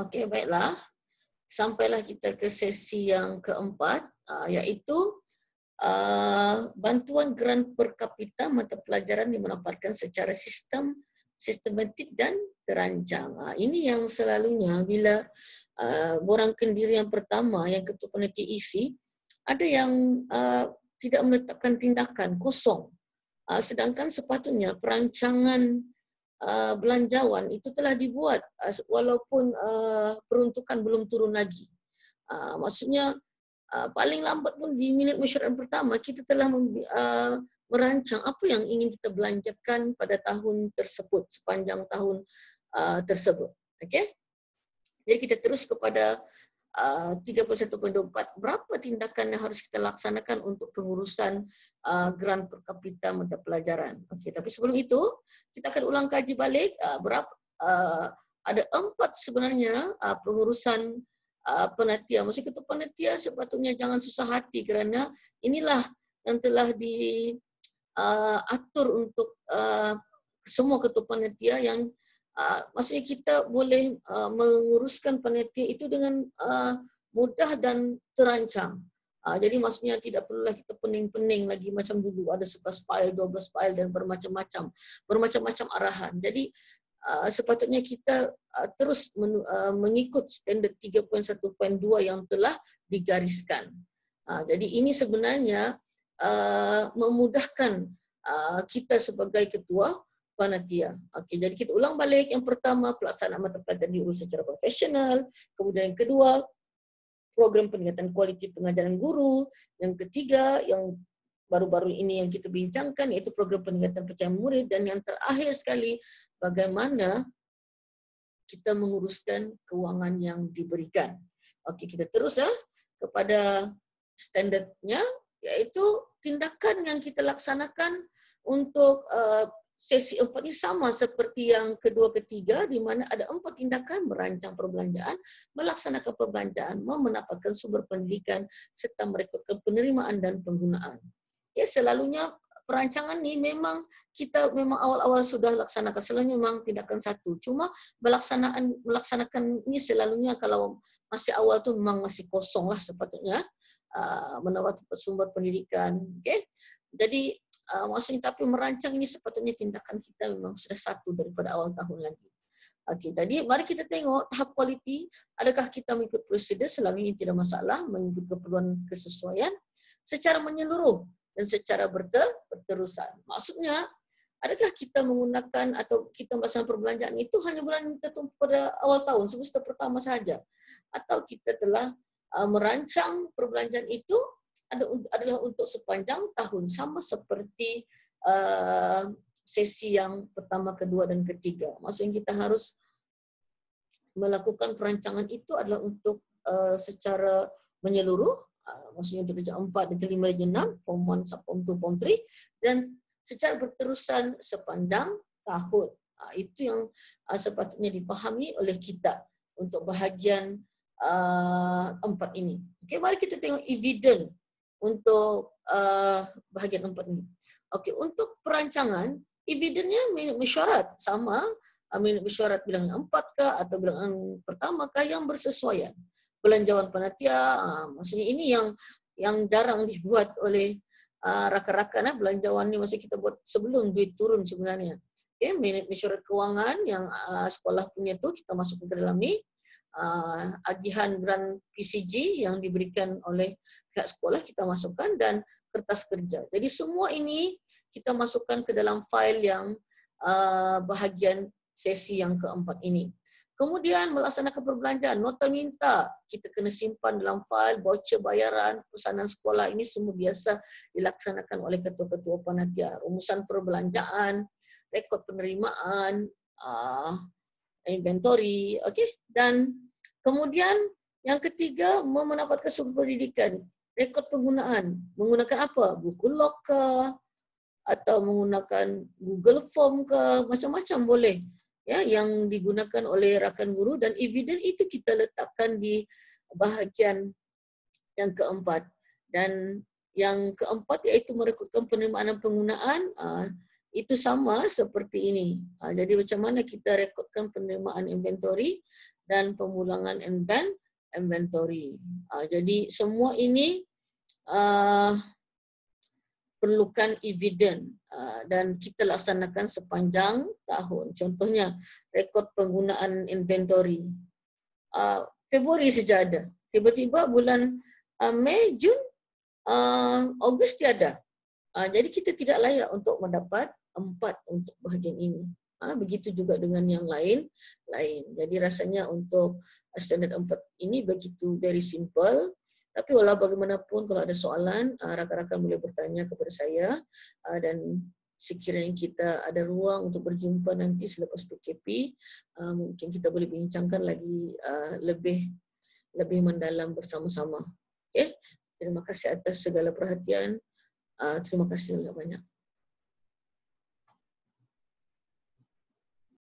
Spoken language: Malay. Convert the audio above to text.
Okey, baiklah. Sampailah kita ke sesi yang keempat, iaitu bantuan geran per kapita mata pelajaran dimanfaatkan secara sistematik dan terancang. Ini yang selalunya bila borang kendiri yang pertama yang Ketua Panitia isi, ada yang tidak menetapkan tindakan, kosong. Sedangkan sepatutnya perancangan belanjawan itu telah dibuat walaupun peruntukan belum turun lagi. Maksudnya paling lambat pun di minit mesyuarat pertama kita telah merancang apa yang ingin kita belanjakan pada tahun tersebut, sepanjang tahun tersebut. Okey? Jadi kita terus kepada 31.24. Berapa tindakan yang harus kita laksanakan untuk pengurusan geran per kapita mata pelajaran. Okey, tapi sebelum itu kita akan ulang kaji balik ada 4 sebenarnya pengurusan panitia. Maksud ketua panitia sepatutnya jangan susah hati kerana inilah yang telah diatur untuk semua ketua panitia yang maksudnya kita boleh menguruskan panitia itu dengan mudah dan terancang. Jadi maksudnya tidak perlulah kita pening-pening lagi macam dulu ada 11 file, 12 file dan bermacam-macam arahan. Jadi sepatutnya kita terus mengikut standard 3.1.2 yang telah digariskan. Jadi ini sebenarnya memudahkan kita sebagai ketua panitia. Okey, jadi kita ulang balik. Yang pertama, pelaksanaan mata pelajaran diurus secara profesional. Kemudian yang kedua, program peningkatan kualiti pengajaran guru. Yang ketiga, yang baru-baru ini yang kita bincangkan iaitu program peningkatan percayaan murid. Dan yang terakhir sekali, bagaimana kita menguruskan kewangan yang diberikan. Okey, kita terus kepada standardnya, iaitu tindakan yang kita laksanakan untuk sesi 4 ini sama seperti yang kedua ketiga di mana ada 4 tindakan: merancang perbelanjaan, melaksanakan perbelanjaan, memanfaatkan sumber pendidikan serta merekodkan penerimaan dan penggunaan. Okay, selalunya perancangan ni memang kita awal-awal sudah laksanakan, selalunya memang tindakan satu. Cuma melaksanakan ni selalunya kalau masih awal tu memang masih kosong lah sepatutnya mendapat sumber pendidikan. Okay? Jadi maksudnya tapi merancang ini sepatutnya tindakan kita memang sudah satu daripada awal tahun lagi. Okey, jadi mari kita tengok tahap kualiti. Adakah kita mengikut prosedur? Selalunya tidak masalah, mengikut keperluan kesesuaian secara menyeluruh dan secara berterusan. Maksudnya, adakah kita menggunakan atau kita melaksanakan perbelanjaan itu hanya bulan tertentu pada awal tahun, semester pertama sahaja? Atau kita telah merancang perbelanjaan itu adalah untuk sepanjang tahun, sama seperti sesi yang pertama, kedua dan ketiga. Maksudnya kita harus melakukan perancangan itu adalah untuk secara menyeluruh, maksudnya darjah 4, darjah 5, darjah 6, form 1, form 2, form 3 dan secara berterusan sepanjang tahun. Itu yang sepatutnya dipahami oleh kita untuk bahagian 4 ini. Okey, mari kita tengok eviden untuk bahagian 4 ini. Okey, untuk perancangan, evidennya minit mesyuarat sama, minit mesyuarat bilangan 4 kah atau bilangan pertama kah yang bersesuaian. Belanjawan panitia, maksudnya ini yang jarang dibuat oleh rakan-rakan. Belanjawan ni maksudnya kita buat sebelum duit turun sebenarnya. Okay, minit mesyuarat kewangan yang sekolah punya tu kita masuk ke dalam ni. Agihan grant PCG yang diberikan oleh pihak sekolah kita masukkan dan kertas kerja. Jadi semua ini kita masukkan ke dalam fail yang bahagian sesi yang keempat ini. Kemudian melaksanakan perbelanjaan, nota minta kita kena simpan dalam fail, voucher bayaran, pesanan sekolah, ini semua biasa dilaksanakan oleh ketua-ketua panitia. Rumusan perbelanjaan, rekod penerimaan, inventory, okey. Dan kemudian yang ketiga, memanfaatkan sumber pendidikan, rekod penggunaan. Menggunakan apa? Buku log ke atau menggunakan Google Form ke, macam-macam boleh. Ya, yang digunakan oleh rakan guru, dan eviden itu kita letakkan di bahagian yang keempat. Dan yang keempat iaitu merekodkan penerimaan dan penggunaan. itu sama seperti ini. Jadi macam mana kita rekodkan penerimaan inventory dan pemulangan inventory. Jadi semua ini perlukan eviden dan kita laksanakan sepanjang tahun. Contohnya rekod penggunaan inventory. Februari saja ada. Tiba-tiba bulan Mei, Jun, Ogos tiada. Jadi kita tidak layak untuk mendapat 4 untuk bahagian ini. Begitu juga dengan yang lain. Jadi rasanya untuk standard 4 ini begitu very simple. Tapi walau bagaimanapun kalau ada soalan, rakan-rakan boleh bertanya kepada saya dan sekiranya kita ada ruang untuk berjumpa nanti selepas PKP, mungkin kita boleh bincangkan lagi lebih mendalam bersama-sama. Okay? Terima kasih atas segala perhatian. Terima kasih banyak.